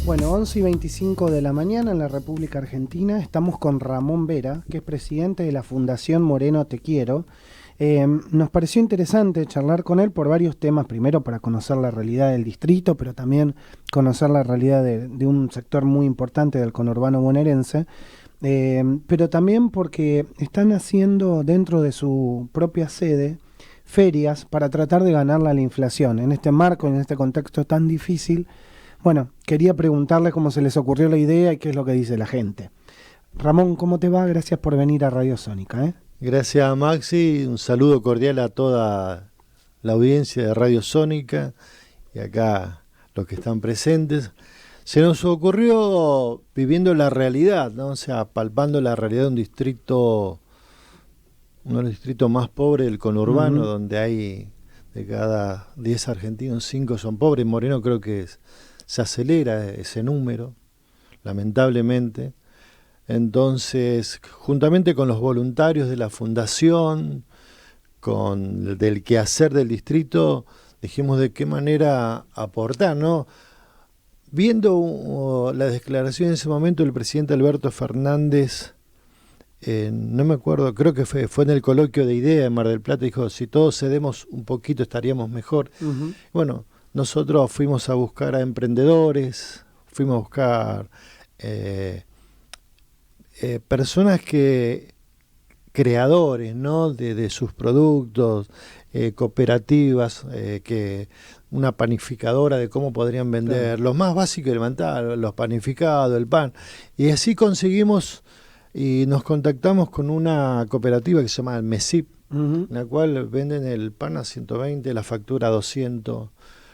Bueno, 11:25 de la mañana en la República Argentina. Estamos con Ramón Vera, que es presidente de la Fundación Moreno Te Quiero. Nos pareció interesante charlar con él por varios temas. Primero, para conocer la realidad del distrito, pero también conocer la realidad de un sector muy importante del conurbano bonaerense. Pero también porque están haciendo dentro de su propia sede ferias para tratar de ganarle a la inflación. En este marco, en este contexto tan difícil, bueno, quería preguntarle cómo se les ocurrió la idea y qué es lo que dice la gente. Ramón, ¿cómo te va? Gracias por venir a Radio Sónica. Gracias, Maxi. Un saludo cordial a toda la audiencia de Radio Sónica y acá los que están presentes. Se nos ocurrió viviendo la realidad, ¿no? O sea, palpando la realidad de un distrito, uno de los distritos más pobres del conurbano, donde hay de cada 10 argentinos, 5 son pobres. Moreno creo que se acelera ese número, lamentablemente. Entonces, juntamente con los voluntarios de la fundación, con del quehacer del distrito, dijimos de qué manera aportar, ¿no? Viendo la declaración en ese momento del presidente Alberto Fernández, no me acuerdo, creo que fue en el coloquio de idea en Mar del Plata, dijo, si todos cedemos un poquito estaríamos mejor. Bueno, nosotros fuimos a buscar a emprendedores, fuimos a buscar personas creadores, ¿no? de sus productos, cooperativas, que una panificadora de cómo podrían vender, claro, los más básicos elementales, los panificados, el pan, y así conseguimos y nos contactamos con una cooperativa que se llama el MESIP, en la cual venden el pan a 120, la factura a 200.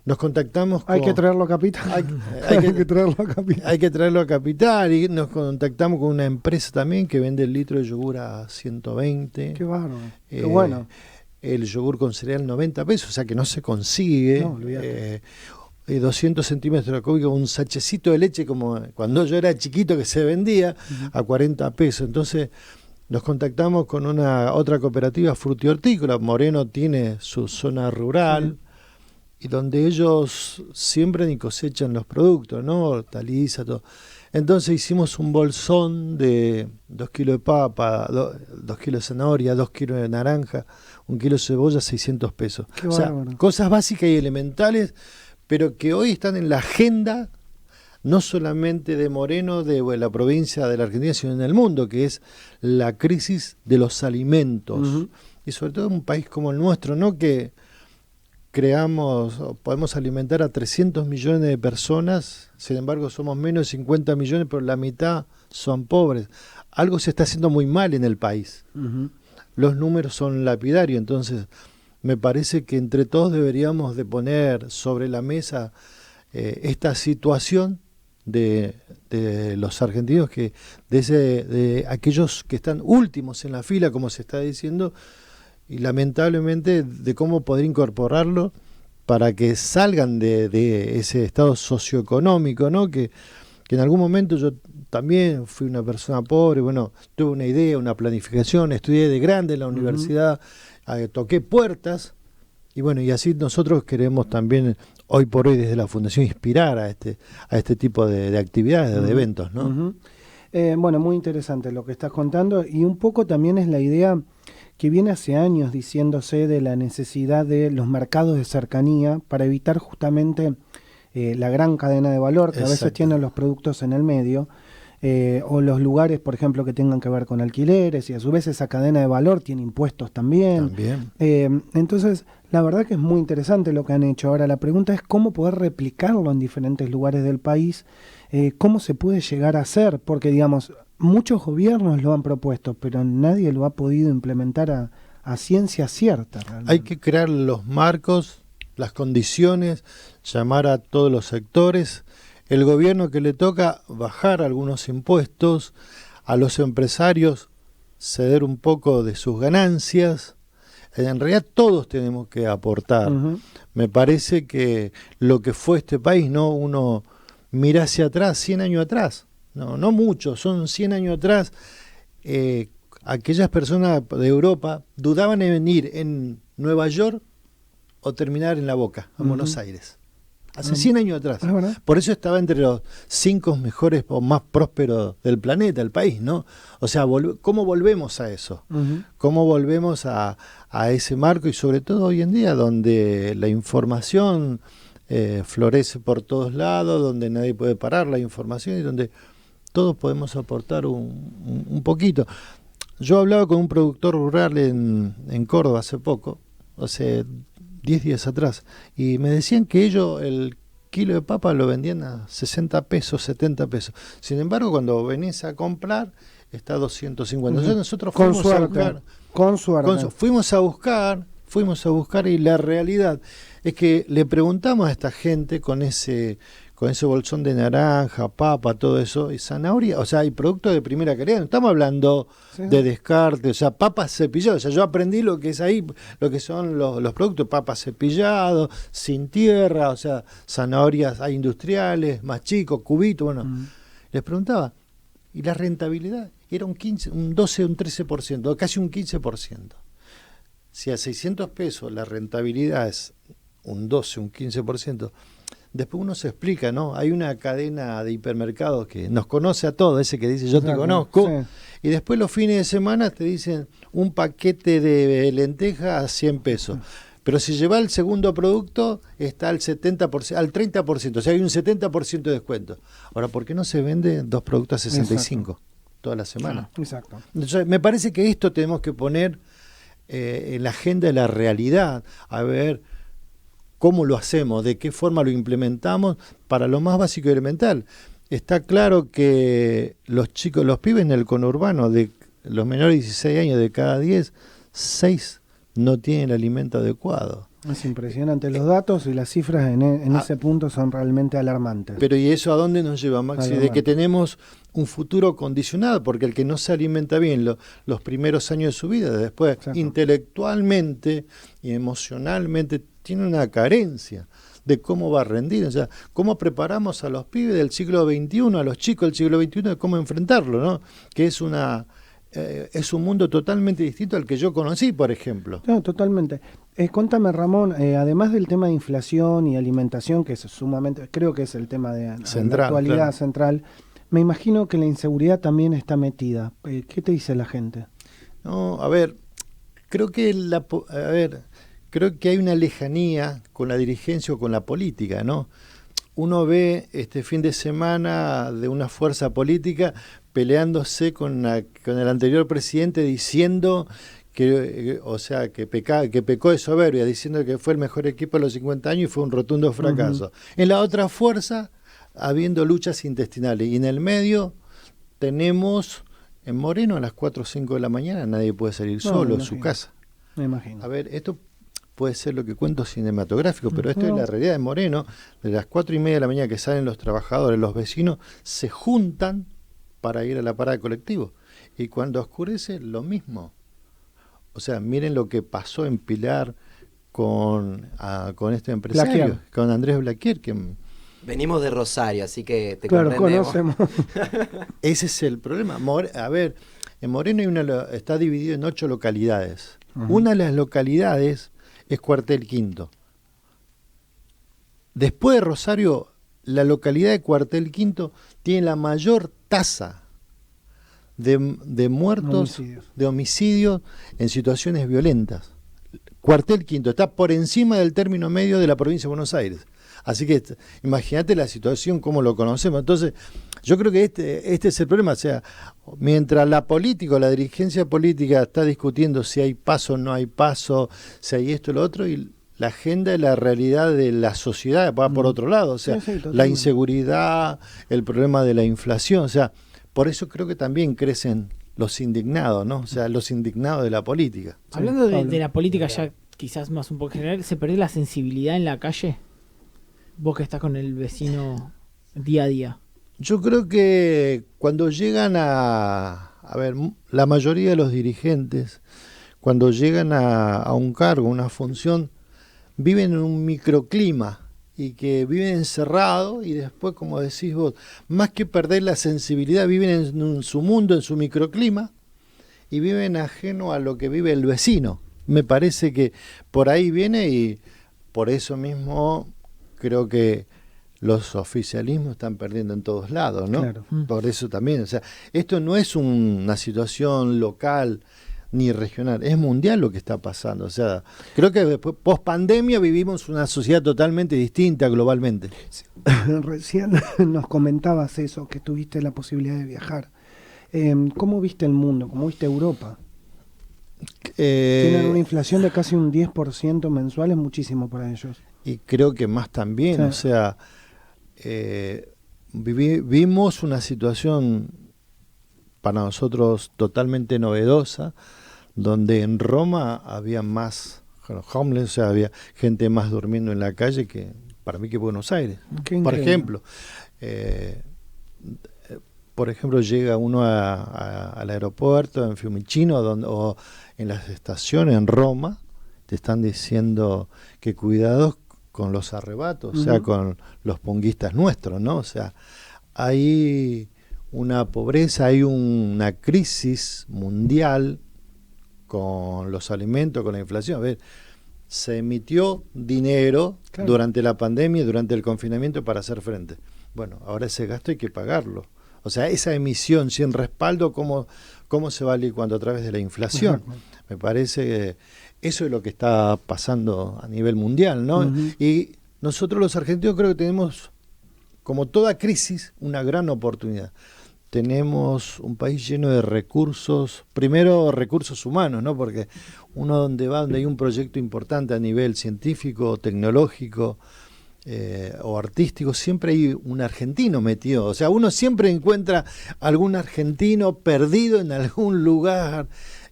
Nos contactamos con... Hay que traerlo a Capital. Hay que traerlo a Capital. Hay que traerlo a Capital y nos contactamos con una empresa también que vende el litro de yogur a 120. Qué bárbaro. Qué bueno. El yogur con cereal 90 pesos, o sea que no se consigue. No, 200 centímetros cúbicos, un sachecito de leche como cuando yo era chiquito que se vendía a 40 pesos. Entonces nos contactamos con otra cooperativa frutihortícola. Moreno tiene su zona rural, y donde ellos siembran y cosechan los productos, ¿no? Hortalizas, todo. Entonces hicimos un bolsón de 2 kilos de papa, 2 kilos de zanahoria, 2 kilos de naranja, 1 kilo de cebolla, 600 pesos. Qué o sea, cosas básicas y elementales, pero que hoy están en la agenda, no solamente de Moreno, de la provincia de la Argentina, sino en el mundo, que es la crisis de los alimentos. Y sobre todo en un país como el nuestro, ¿no? Que podemos alimentar a 300 millones de personas, sin embargo somos menos de 50 millones, pero la mitad son pobres. Algo se está haciendo muy mal en el país. Los números son lapidarios, entonces me parece que entre todos deberíamos de poner sobre la mesa esta situación de los argentinos, de aquellos que están últimos en la fila, como se está diciendo, y lamentablemente de cómo poder incorporarlo para que salgan de ese estado socioeconómico, ¿no? Que en algún momento yo también fui una persona pobre, bueno, tuve una idea, una planificación, estudié de grande en la universidad, toqué puertas, y bueno, y así nosotros queremos también, hoy por hoy desde la Fundación, inspirar a este tipo de actividades, de eventos, ¿no? Bueno, muy interesante lo que estás contando, y un poco también es la idea que viene hace años diciéndose de la necesidad de los mercados de cercanía para evitar justamente la gran cadena de valor que a veces tienen los productos en el medio, o los lugares, por ejemplo, que tengan que ver con alquileres, y a su vez esa cadena de valor tiene impuestos también. Entonces, la verdad que es muy interesante lo que han hecho. Ahora, la pregunta es cómo poder replicarlo en diferentes lugares del país, cómo se puede llegar a hacer, porque, digamos, muchos gobiernos lo han propuesto, pero nadie lo ha podido implementar a ciencia cierta. Realmente. Hay que crear los marcos, las condiciones, llamar a todos los sectores. El gobierno que le toca bajar algunos impuestos, a los empresarios ceder un poco de sus ganancias. En realidad todos tenemos que aportar. Me parece que lo que fue este país, ¿no? Uno mira hacia atrás, 100 años atrás, no mucho, son 100 años atrás, aquellas personas de Europa dudaban en venir en Nueva York o terminar en La Boca, en Buenos Aires. hace 100 años atrás. ¿Es verdad? Por eso estaba entre los 5 mejores o más prósperos del planeta, el país, ¿no? O sea, ¿cómo volvemos a eso? ¿Cómo volvemos a ese marco? Y sobre todo hoy en día, donde la información florece por todos lados, donde nadie puede parar la información y donde todos podemos aportar un poquito. Yo hablaba con un productor rural en Córdoba hace poco, hace 10 días atrás, y me decían que ellos el kilo de papa lo vendían a 60 pesos, 70 pesos. Sin embargo, cuando venís a comprar, está a 250. Entonces nosotros fuimos a buscar. Con suerte. Fuimos a buscar y la realidad es que le preguntamos a esta gente con ese bolsón de naranja, papa, todo eso, y zanahoria, o sea, hay productos de primera calidad. No estamos hablando de descarte, o sea, papas cepilladas. O sea, yo aprendí lo que es ahí, lo que son los productos, papas cepillados, sin tierra, o sea, zanahorias hay industriales, más chicos, cubitos, bueno. Les preguntaba, ¿y la rentabilidad? Era un 15, un 12, un 13%, casi un 15%. Si a 600 pesos la rentabilidad es un 12, un 15%, después uno se explica, ¿no? Hay una cadena de hipermercados que nos conoce a todos, ese que dice yo te conozco, y después los fines de semana te dicen un paquete de lentejas a 100 pesos. Pero si lleva el segundo producto, está al 70%, al 30%, o sea, hay un 70% de descuento. Ahora, ¿por qué no se vende 2 productos a 65 toda la semana? Exacto. Entonces, me parece que esto tenemos que poner en la agenda de la realidad, a ver cómo lo hacemos, de qué forma lo implementamos para lo más básico y elemental. Está claro que los pibes en el conurbano, de los menores de 16 años, de cada 10, 6 no tienen el alimento adecuado. Es impresionante. Los datos y las cifras en ese punto son realmente alarmantes. Pero ¿y eso a dónde nos lleva, Maxi? De que tenemos un futuro condicionado, porque el que no se alimenta bien los primeros años de su vida, después intelectualmente y emocionalmente tiene una carencia de cómo va a rendir. O sea, cómo preparamos a los pibes del siglo XXI, a los chicos del siglo XXI, de cómo enfrentarlo, ¿no? Que es un mundo totalmente distinto al que yo conocí, por ejemplo. No, totalmente. Contame, Ramón, además del tema de inflación y alimentación, que es sumamente, creo que es el tema de la actualidad central, me imagino que la inseguridad también está metida. ¿Qué te dice la gente? No, a ver, creo que hay una lejanía con la dirigencia o con la política, ¿no? Uno ve este fin de semana de una fuerza política peleándose con el anterior presidente diciendo que pecó de soberbia, diciendo que fue el mejor equipo de los 50 años y fue un rotundo fracaso. En la otra fuerza, habiendo luchas intestinales. Y en el medio tenemos en Moreno a las 4 o 5 de la mañana, nadie puede salir solo de su casa. Me imagino. A ver, esto puede ser lo que cuento cinematográfico, pero esto es la realidad de Moreno. De las 4:30 de la mañana que salen los trabajadores, los vecinos, se juntan para ir a la parada de colectivo. Y cuando oscurece, lo mismo. O sea, miren lo que pasó en Pilar con este empresario, Blaquier. con Andrés Blaquier, que... Venimos de Rosario, así que te comprendemos. conocemos. Ese es el problema. A ver, en Moreno está dividido en 8 localidades. Una de las localidades es Cuartel Quinto. Después de Rosario, la localidad de Cuartel Quinto tiene la mayor tasa de muertos, de homicidios en situaciones violentas. Cuartel Quinto está por encima del término medio de la provincia de Buenos Aires. Así que imagínate la situación, cómo lo conocemos. Entonces, yo creo que este es el problema. O sea, mientras la política, la dirigencia política está discutiendo si hay paso o no hay paso, si hay esto o lo otro, y la agenda de la realidad de la sociedad va por otro lado. O sea, la inseguridad, el problema de la inflación. O sea, por eso creo que también crecen los indignados, ¿no? O sea, los indignados de la política. Hablando de la política ya quizás más un poco general, ¿se perdió la sensibilidad en la calle? Vos que estás con el vecino día a día. Yo creo que cuando llegan a ver, la mayoría de los dirigentes, cuando llegan a un cargo, una función, viven en un microclima y que viven encerrados y después, como decís vos, más que perder la sensibilidad, viven en su mundo, en su microclima y viven ajeno a lo que vive el vecino. Me parece que por ahí viene y por eso mismo creo que los oficialismos están perdiendo en todos lados, ¿no? Claro. Por eso también, o sea, esto no es una situación local ni regional, es mundial lo que está pasando. O sea, creo que después, post pandemia vivimos una sociedad totalmente distinta globalmente. Recién nos comentabas eso, que tuviste la posibilidad de viajar. ¿Cómo viste el mundo? ¿Cómo viste Europa? Tienen una inflación de casi un 10% mensual, es muchísimo para ellos. Y creo que más también, Sí. o sea, vimos una situación para nosotros totalmente novedosa, donde en Roma había más homeless, o sea, había gente más durmiendo en la calle que para mí que Buenos Aires. Qué Por increíble. ejemplo, llega uno al aeropuerto en Fiumicino o en las estaciones en Roma, te están diciendo que cuidados con los arrebatos, o sea, con los ponguistas nuestros, ¿no? O sea, hay una pobreza, hay una crisis mundial con los alimentos, con la inflación. A ver, se emitió dinero durante la pandemia, durante el confinamiento para hacer frente. Bueno, ahora ese gasto hay que pagarlo. O sea, esa emisión sin respaldo, ¿cómo se va licuando a través de la inflación? Me parece que eso es lo que está pasando a nivel mundial, ¿no? Y nosotros los argentinos creo que tenemos, como toda crisis, una gran oportunidad. Tenemos un país lleno de recursos, primero recursos humanos, ¿no? Porque uno donde hay un proyecto importante a nivel científico, tecnológico o artístico, siempre hay un argentino metido. O sea, uno siempre encuentra algún argentino perdido en algún lugar.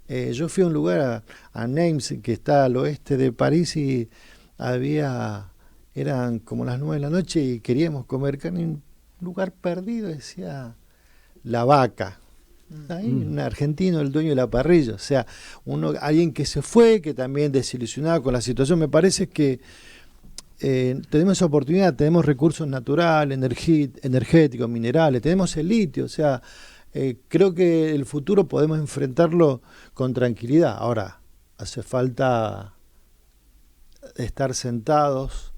Yo fui a un lugar, a Nîmes, que está al oeste de París, y eran como las 9 de la noche y queríamos comer carne en un lugar perdido, decía La Vaca. Ahí un argentino, el dueño de la parrilla. O sea, alguien que se fue, que también desilusionado con la situación. Me parece que tenemos esa oportunidad, tenemos recursos naturales, energéticos, minerales, tenemos el litio. O sea, creo que el futuro podemos enfrentarlo con tranquilidad. Ahora, hace falta estar sentados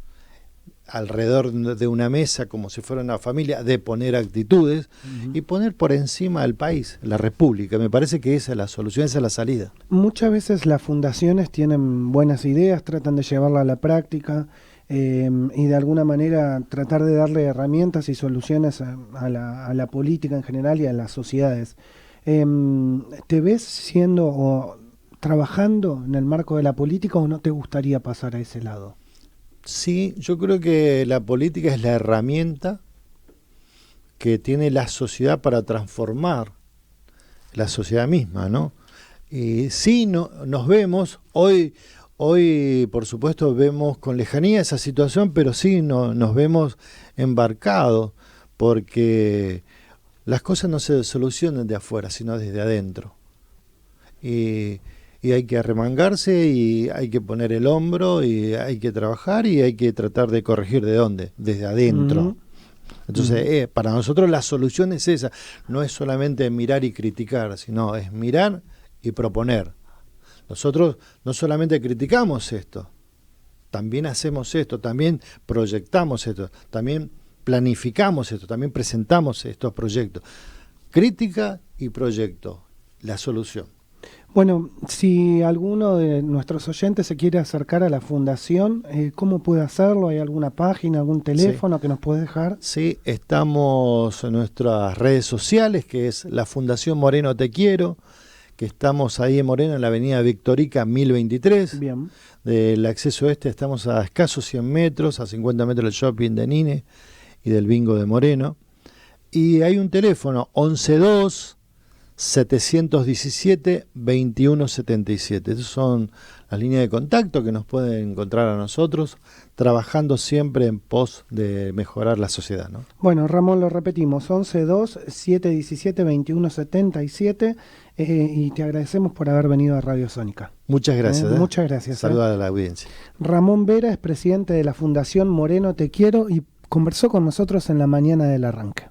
alrededor de una mesa como si fuera una familia, de poner actitudes y poner por encima al país, la república. Me parece que esa es la solución, esa es la salida. Muchas veces las fundaciones tienen buenas ideas, tratan de llevarla a la práctica y de alguna manera tratar de darle herramientas y soluciones a la política en general y a las sociedades. ¿Te ves siendo o trabajando en el marco de la política o no te gustaría pasar a ese lado? Sí, yo creo que la política es la herramienta que tiene la sociedad para transformar la sociedad misma, ¿no? Y sí, nos vemos, hoy por supuesto vemos con lejanía esa situación, pero sí nos vemos embarcados, porque las cosas no se solucionan de afuera, sino desde adentro. Y hay que arremangarse y hay que poner el hombro y hay que trabajar y hay que tratar de corregir ¿de dónde? Desde adentro. Entonces, para nosotros la solución es esa, no es solamente mirar y criticar, sino es mirar y proponer. Nosotros no solamente criticamos esto, también hacemos esto, también proyectamos esto, también planificamos esto, también presentamos estos proyectos. Crítica y proyecto, la solución. Bueno, si alguno de nuestros oyentes se quiere acercar a la fundación, ¿cómo puede hacerlo? ¿Hay alguna página, algún teléfono que nos puede dejar? Sí, estamos en nuestras redes sociales, que es la Fundación Moreno Te Quiero, que estamos ahí en Moreno, en la avenida Victorica 1023. Bien. Del acceso este estamos a escasos 100 metros, a 50 metros del shopping de Nine y del bingo de Moreno. Y hay un teléfono, 112 717 2177. Esas son las líneas de contacto que nos pueden encontrar a nosotros, trabajando siempre en pos de mejorar la sociedad, ¿no? Bueno, Ramón, lo repetimos, 112 717 2177 y te agradecemos por haber venido a Radio Sónica. Muchas gracias. Muchas gracias. Saludos a la audiencia. Ramón Vera es presidente de la Fundación Moreno Te Quiero y conversó con nosotros en la mañana del arranque.